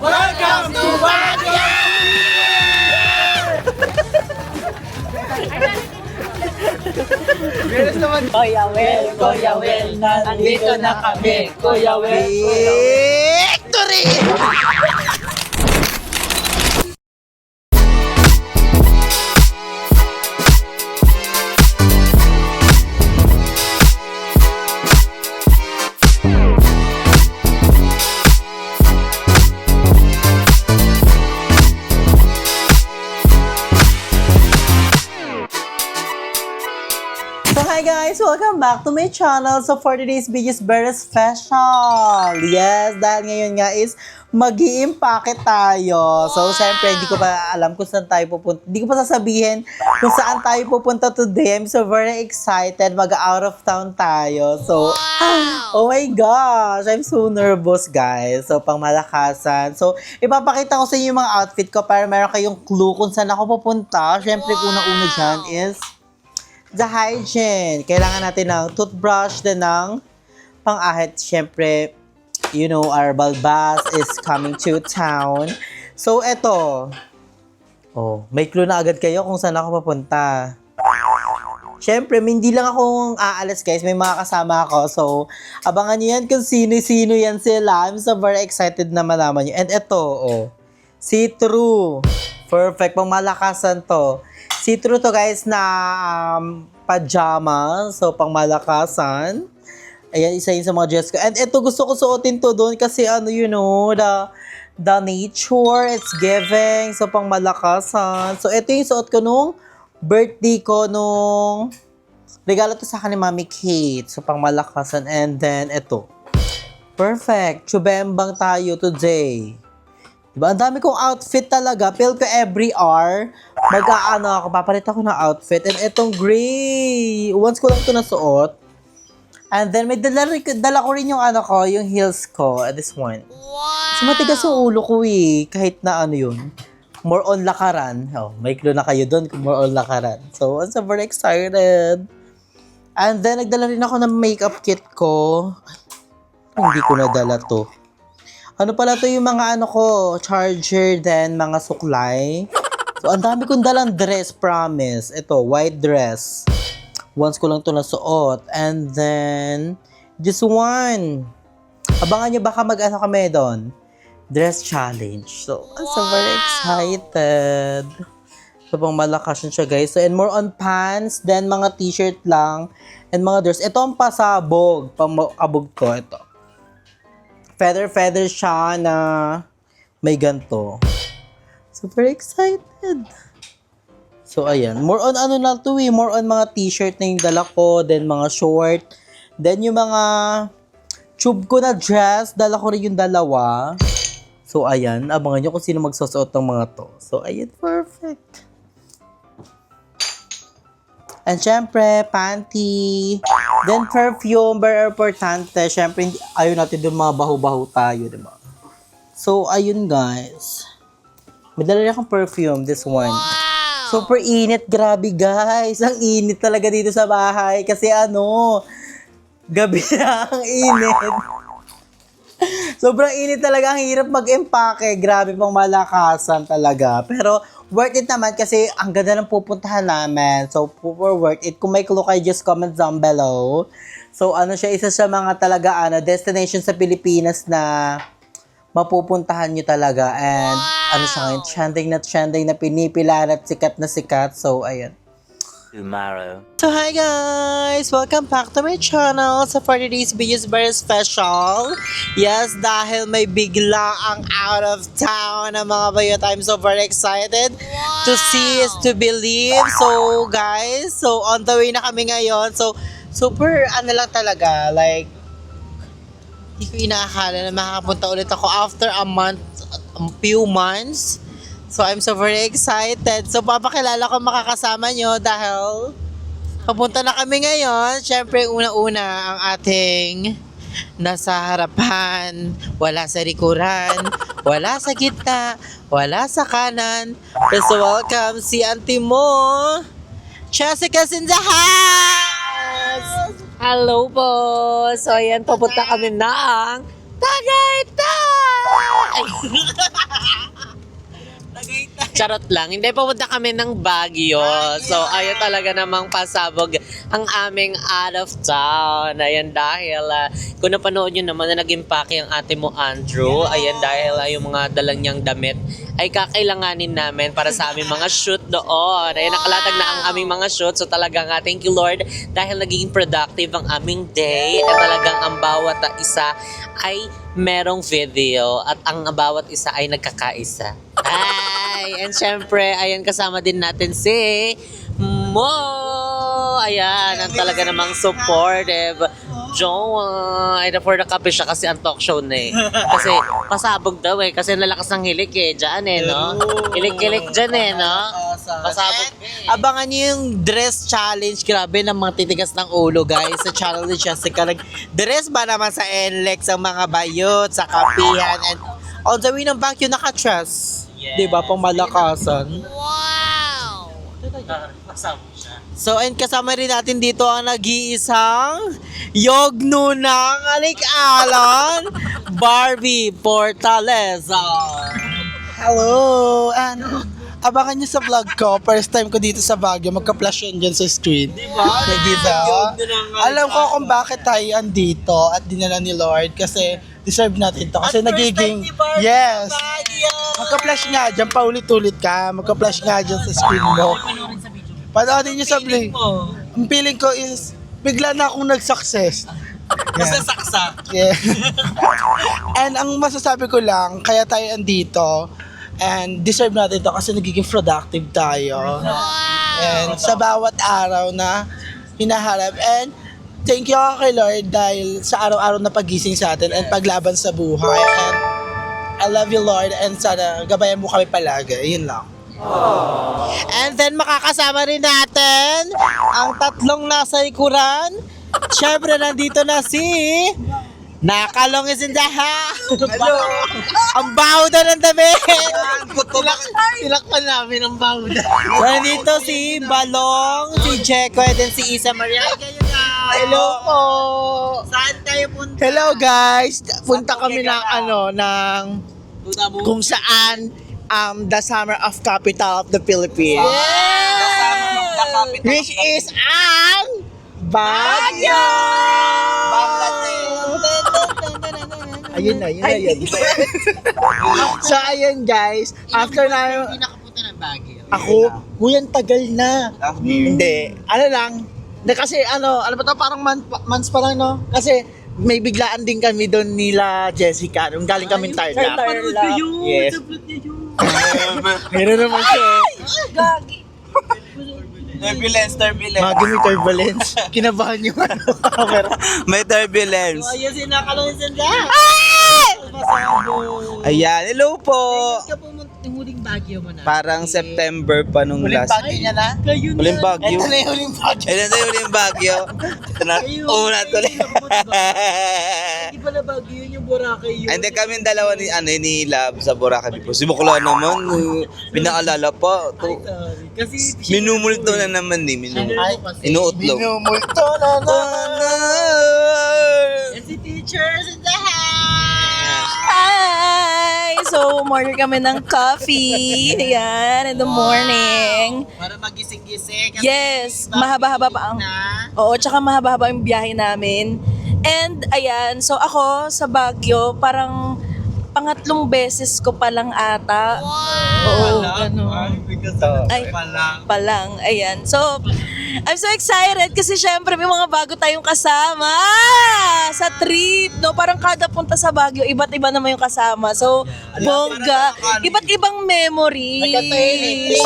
Welcome to Baguio! Kuya Will, nandito na kami. Kuya Will, Victory! So hi guys! Welcome back to my channel. So for today's video is very special. Yes, dahil ngayon nga is mag-i-impake tayo. So syempre hindi ko pa alam kung saan tayo pupunta. Hindi ko pa sasabihin kung saan tayo pupunta today. I'm so very excited. Mag-out of town tayo. So, oh my gosh! I'm so nervous guys. So pang malakasan. So ipapakita ko sa inyo yung mga outfit ko para meron kayong clue kung saan ako pupunta. Syempre unang-una dyan is the hygiene. Kailangan natin ng toothbrush, din ng pang-ahit. Siyempre, you know, our balbas is coming to town. So, eto. Oh, may clue na agad kayo kung saan ako papunta. Siyempre, hindi lang akong aalis guys. May mga kasama ako. So, abangan nyo yan kung sino-sino yan sila. I'm so very excited na malaman nyo. And eto, oh. See-through. Perfect. Pang malakasan to. See-through to guys na pajama. So, pang malakasan. Ayan, isa yun sa mga dress ko. And ito, gusto ko suotin to doon kasi ano, you know, the nature, it's giving. So, pang malakasan. So, ito yung suot ko nung birthday ko nung regalo to sa akin ni Mami Kate. So, pang malakasan. And then, ito. Perfect. Chubembang tayo today. Diba? Ang dami kong outfit talaga. Feel ko every hour, mag-aano ako, papalit ako ng outfit. And etong gray, once ko lang ito nasuot. And then may dala ko rin yung ano ko, yung heels ko. This one. Wow! So matigas yung ulo ko eh. Kahit na ano yun. More on lakaran. Oh, may clue na kayo doon kung more on lakaran. So I'm so very excited. And then nagdala rin ako ng makeup kit ko. Hindi ko nadala to. Ano pala to yung mga ano ko, charger, then mga suklay. So, ang dami kong dalang dress, promise. Ito, white dress. Once ko lang to nasuot. And then, this one. Abangan nyo baka mag-ano kami doon. Dress challenge. So, I'm so very excited. So, pang malakas siya guys. So, and more on pants, then mga t-shirt lang, and mga dress. Ito ang pasabog. Pang abog to, ito. Feather siya na may ganto. Super excited. So, ayan. More on ano na to eh. More on mga t-shirt na yung dala ko. Then, mga short. Then, yung mga tube ko na dress. Dala ko rin yung dalawa. So, ayan. Abangan nyo kung sino magsusuot ng mga to. So, ayan. Perfect. And syempre, panty. Then perfume, very importante. Syempre, ayaw natin doon mga baho-baho tayo, diba? So, ayun guys. May dala rin akong perfume, this one. Wow! Super init, grabe guys. Ang init talaga dito sa bahay. Kasi ano, gabi na ang init. Sobrang init talaga. Ang hirap mag-empake. Grabe pang malakasan talaga. Pero, worth it naman kasi ang ganda ng pupuntahan namin. So, super worth it. Kung may clue kayo, just comment down below. So, ano siya, isa sa mga talaga, destination sa Pilipinas na mapupuntahan nyo talaga. And, ano siya ngayon, trending na pinipilan at sikat na sikat. So, ayan. Tomorrow. So, hi guys! Welcome back to my channel. So, for today's video is very special. Yes, dahil may bigla ang out of town ng mga bayot. I'm so very excited to see is to believe. So, guys, so on the way na kami ngayon. So, super ano lang talaga, like, hindi ko inaakala na makakapunta ulit ako after a few months. So, I'm so very excited. So, papakilala ko makakasama nyo dahil papunta na kami ngayon. Siyempre, una-una ang ating nasa harapan, wala sa likuran, wala sa gitna, wala sa kanan. Let's welcome si auntie mo, Jessica's in the house! Hello po! So, ayan, papunta kami ng Tagaytay! Charot lang. Hindi, pumunta kami ng Baguio. So, ayun talaga namang pasabog ang aming out of town. Ayan, dahil kung napanood nyo naman na naging pake ang ate mo, Andrew. Ayan, dahil yung mga dalang niyang damit ay kakailanganin namin para sa aming mga shoot doon. Ayan, nakalatag na ang aming mga shoot. So, talagang thank you, Lord, dahil naging productive ang aming day. At talagang ang bawat isa ay merong video at ang bawat isa ay nagkakaisa. Ay, and syempre, ayan, kasama din natin si Mo. Ayan, ang talaga namang supportive. Jowa. Ay, for the copy siya kasi ang talk show na eh. Kasi pasabog daw eh. Kasi lalakas ng hilik eh. Diyan eh, no? Hilik-hilik dyan eh, no? Pasabog eh. Abangan niyo yung dress challenge. Grabe ng mga titigas ng ulo, guys. Sa channel ni Jessica. Dress ba naman sa NLEX ang mga bayot, sa kapihan, and on the way ng Baguio naka-dress. Diba? Pang malakasan. Pasabog siya. So, and kasama rin natin dito ang nag-iisang yogno ng Alik-Alan, Barbie Fortaleza. Hello! Abangan nyo sa vlog ko. First time ko dito sa Baguio. Magka-flash yun dyan sa screen. Diba? Alam ko kung bakit tayo andito at dinala ni Lord kasi deserve natin to. Kasi nagiging... Yes! Magka-flash nga dyan. Paulit-ulit ka. Magka-flash nga dyan sa screen mo. Panoorin nyo sa vlog. Ang feeling ko is bigla na akong nag-success. Basta saksa. Yeah. And ang masasabi ko lang, kaya tayo andito, and deserve natin to kasi nagiging productive tayo. And sa bawat araw na hinaharap. And thank you kay Lord dahil sa araw-araw na pagising sa atin and paglaban sa buhay. And I love you, Lord, and sana gabayan mo kami palagi. Yun lang. And then makakasama rin natin ang tatlong nasa likuran. Siyempre nandito na si Nakalong is in the house. Hello. Ang bawda ng damit. Tilakpan namin ang bawda. So, nandito si Balong, si Checo, and then si Isa Maria. Hi kayo guys. Hello po. Saan kayo punta? Hello guys. Punta kami ng ng kung saan the summer of capital of the Philippines. Which is ang Baguio! Ayun na. So ayun guys, after na Hindi nakapunta ng Baguio. ako, ang tagal na. Hindi. Ano lang, kasi ano ba to, parang months pa lang, no? Kasi may biglaan din kami doon nila Jessica, nung galing kami Tarlac. Yes. Meron naman siya. Turbulence. Mga may turbulence. Kinabahan yung camera. May turbulence. Ayun si Nakalong is in the Ayan, hello po. Ka pumunta yung huling Baguio mo na. Parang September pa nung last. niya na? Kayo na. Huling Baguio. Ito na yung huling Baguio. Ayan na yung huling Baguio. Ito na, una tuloy. Hindi pala Baguio yun, yung Boracay yun. And then kami dalawa ni Lab sa Boracay before. Si Bakla naman, pinaalala pa. To. Kasi Minumulto na naman ni Inuutlog. Minumulto na and si teachers in the house. Hi! So, order kami ng coffee. Ayan, in the morning. Para magising-gising. Yes, mahaba-haba pa ang... Oo, tsaka mahaba-haba yung biyahe namin. And, ayan, so ako sa Baguio, parang pangatlong beses ko palang ata. Oo, ano. Ay, palang. Ayan. So, I'm so excited kasi syempre may mga bago tayong kasama sa trip, no? Parang kada punta sa Baguio, iba't iba naman yung kasama. So, bongga. Iba't ibang memories.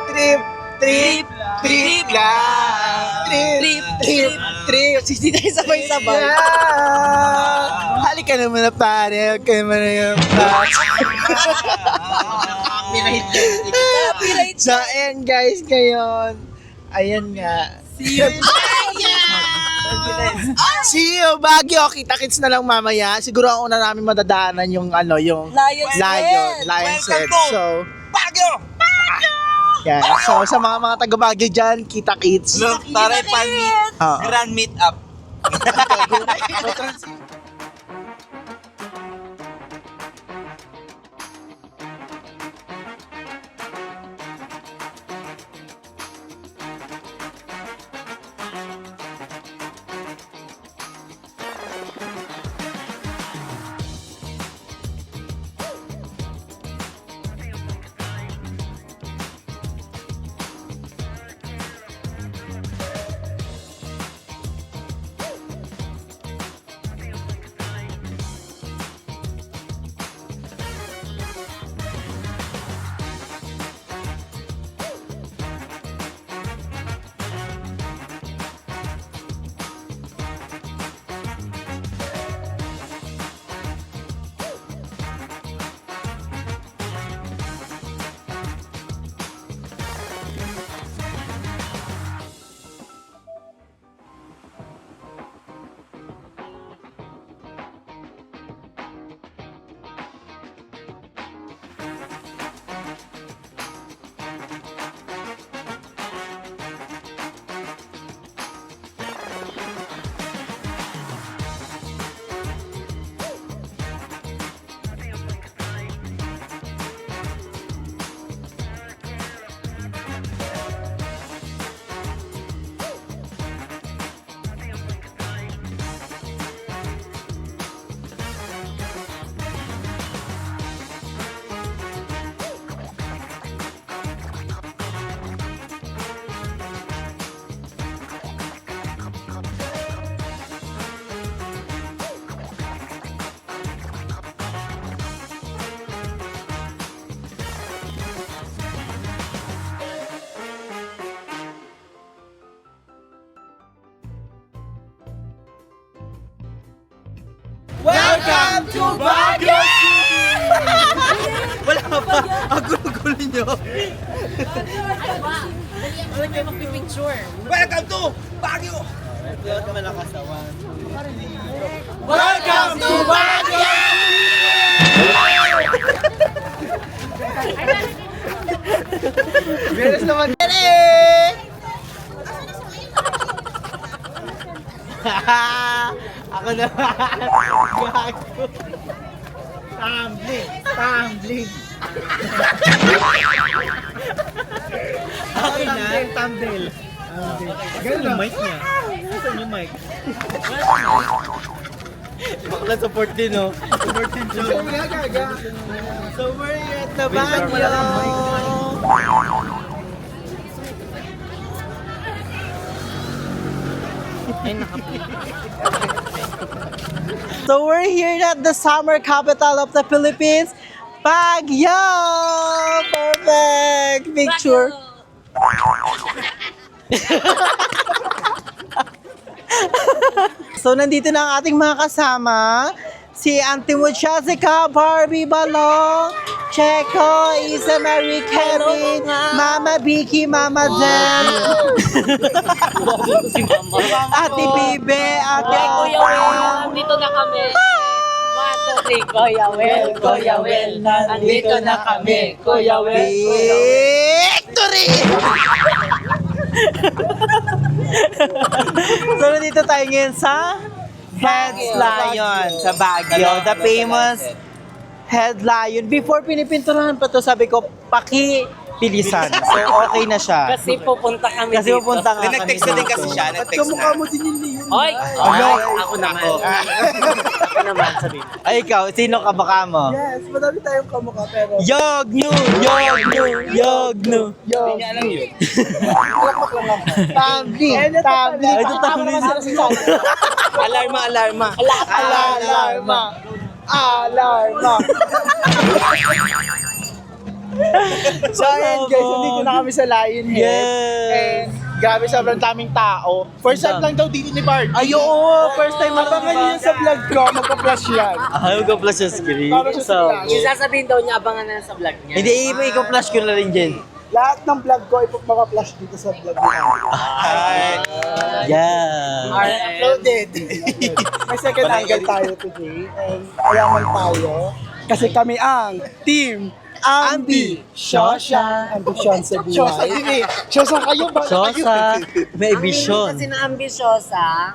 Trip lang. Hindi tayo sabay-sabay. Halika naman na pare. Huwag ka naman na yung Copyright. So, ayan guys, ngayon. Ayan nga. See you, Baguio. Kita-kits na lang mamaya. Siguro ang una namin madadaanan yung Lion's Head. So, Baguio! Yan. So, sa mga taga-Baguio dyan, kita-kits. Look, taray pan meet. Grand meet up. to Baguio Wala pa. Ang gulo-gulo nyo. Welcome to Baguio! Welcome to Baguio! Bilis naman. Ako naman. Gago. Tumbling. Okay na, thumbnail. Ganun yung mic niya. Saan yung mic? Bakla support din, no? Support din siya. So we're at the Baguio. So we're here at the summer capital of the Philippines, Baguio! Perfect picture. So nandito na ang ating mga kasama. Si Auntie mo Jessica, Barbie Balong, Checo, Isa Marie Kevin, Mama Vicky, Mama Jen, Si Mama. Ate Bibe, Ate Kuya Will, nandito na kami. 1, 2, 3, Kuya Will, Kuya Will, nandito na kami. Kuya Will, Kuya Will. Victory! So nandito tayo ngayon sa Heads Lion sa Baguio. The famous Head Lion. Before pinipinturahan pa to, sabi ko, paki-pilisan. So okay na siya. Kasi pupunta kami Kasi dito. pupunta nga kami Nag-text na din kasi dito. siya. Nag-text na. mo din yun yun. Hoy! Ako naman. Ako naman, sabihin. Ay ikaw, sino ka baka mo? Yes, madami tayong kamukha pero... Yognu! Hindi niya alam yun. Tumbling. Ito tumbling. Alarma. Alarma. So ayan guys, nandito na kami sa Lionhead. Yes. And grabe, sobrang daming tao. First time lang daw dito ni Barbie. Ay, oo! First time Abangan niyo yan sa vlog ko, magpa-flash yan. Ayaw ko flash yung screen. Para sa So, flash. Yung sasabihin daw niya, abangan na sa vlog niya. hindi, i-flash ko na rin dyan. Lahat ng vlog ko, ipag-flash dito sa vlog ko. Yeah. Uploaded. May second angle tayo today. And ayaman tayo. Kasi kami ang Team Ambi. Shosha. Ambisyon sa buhay. Shosha din eh. Shosha kayo ba? Sosa, may vision. Kasi na ambisyosa,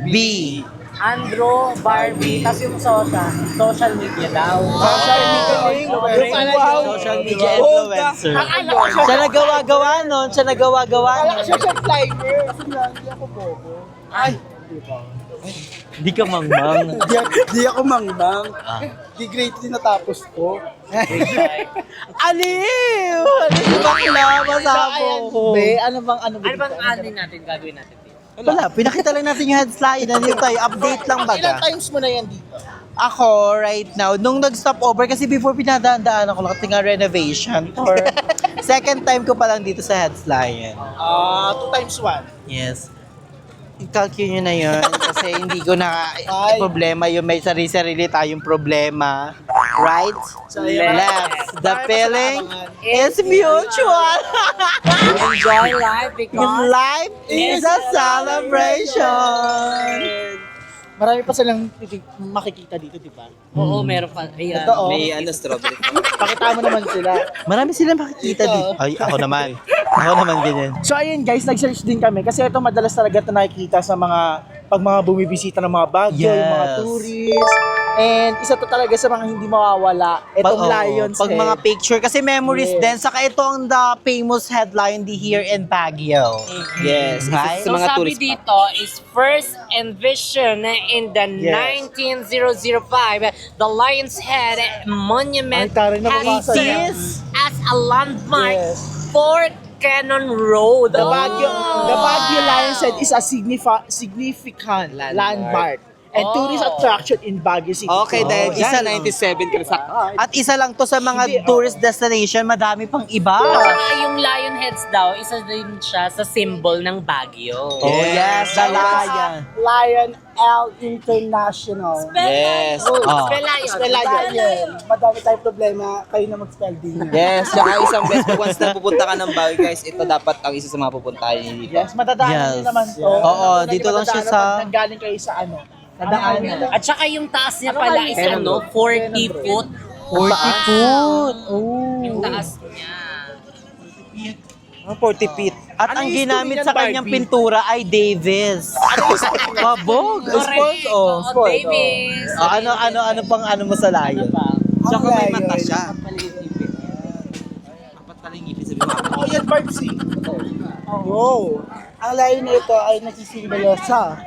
B. Andro, Barbie, tapos yung Sosa, social media daw. Social media link. Social media influencer. Siya nagawa-gawa nun. Kala ko siya climber. Kasi hindi ako bobo. Ay, di ka mangmang. Di ako mangbang. Di grade 3 natapos ko. Aliw! Aliw bakla, masabo ko. Ano bang Ano bang natin, gagawin natin dito? Wala, pinakita lang natin yung head slide. Nandito tayo, update lang baga. times mo na yan dito? Ako, right now, nung nag-stop over, kasi before pinadaan-daan ako, kasi nga renovation tour. Second time ko pa lang dito sa Heads Lion. 2 times 1. Yes. I-calculate nyo na yun kasi hindi ko na problema yung may sarili-sarili tayong problema. Right? Left. The feeling is mutual. Enjoy life because Life is a celebration. Marami pa silang makikita dito, di ba? oo, meron pa. Ayan. Totoo. May strawberry. Pakita mo naman sila. Marami silang makikita dito. Ay, ako naman. Ako naman ganyan. So ayun guys, nag-search din kami kasi ito madalas talaga ito nakikita sa mga bumibisita ng mga Baguio, yung mga Yes. tourists. And isa to talaga sa mga hindi mawawala. Itong Lion's Pag Head. mga picture, kasi memories Yes. din. Saka ito ang the famous headline here in Baguio. Yes. Right? Sa So mga sabi tourist dito is first envisioned in the Yes. 19005, the Lion's Head Monument Ay, taray na has mabasa served as a landmark Yes. for Cannon Road. The Baguio Lion's Head is a significant landmark. and tourist attraction in Baguio City. Okay, dahil isa dyan, 97 ka na sa... At isa lang to sa mga tourist destination, madami pang iba. Saka yung lion heads daw, isa din siya sa symbol ng Baguio. Oh yes, the lion. Lion L International. Yes. Oh. Spell Lion. Madami tayong problema, kayo na mag-spell din. Yes, tsaka isang best once na pupunta ka ng Baguio, guys, ito dapat ang isa sa mga pupuntahan dito. Yes, madadaanan Yes. niyo naman to. Oo, Lagi dito lang siya madadaanan sa- pag nanggaling kayo sa ano. Nadaanan. At saka yung taas niya pala is 40 foot. 40 foot. Oh. Yung taas niya. 40 feet. At Ano ang yung ginamit story sa niyan, kanyang Barbie? pintura ay Davis. Pabog. Sports, oh. Oo, Davis. Ano pang ano mo sa lion? Tsaka may Lion. mata siya. Oh, yan, Barbsy. Wow. Ang layo na ito ay nagsisimbolo sa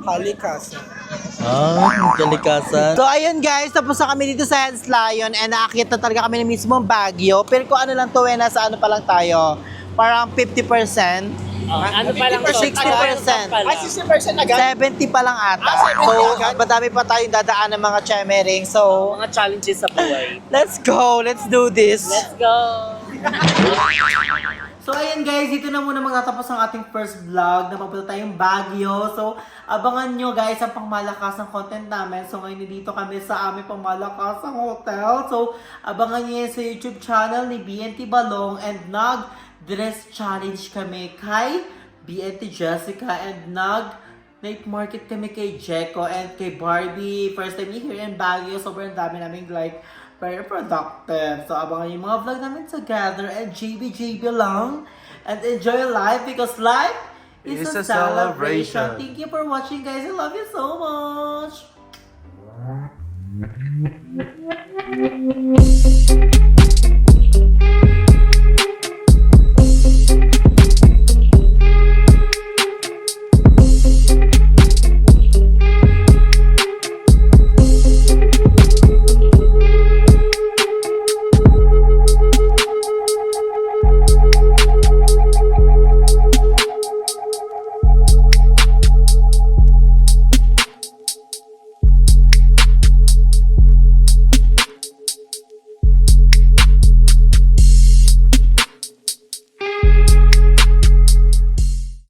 kalikasan. Kalikasan. So, ayun guys, tapos na kami dito sa Heads Lion and nakakita talaga kami ng mismong Baguio. Pero kung ano lang to, nasa ano pa lang tayo, parang 50%. Ano pa lang 60%. Ay, 60% agad? 70 pa lang ata. So, madami pa tayong dadaan ng mga chemering. So, Mga challenges sa buhay. let's go. Let's do this. Let's go! So, ayan guys, dito na muna magtatapos ang ating first vlog na mapunta tayong Baguio. So, abangan nyo guys ang pangmalakas ng content namin. So, ngayon dito kami sa aming pangmalakas ng hotel. So, abangan nyo yan sa YouTube channel ni BNT Balong and nag-dress challenge kami kay BNT Jessica and night market kami kay Jeko and kay Barbie. First time here in Baguio. Sobrang dami namin like very productive. So, abangan yung mga vlog namin together and JB lang. And enjoy life because life is a celebration. Thank you for watching guys. I love you so much.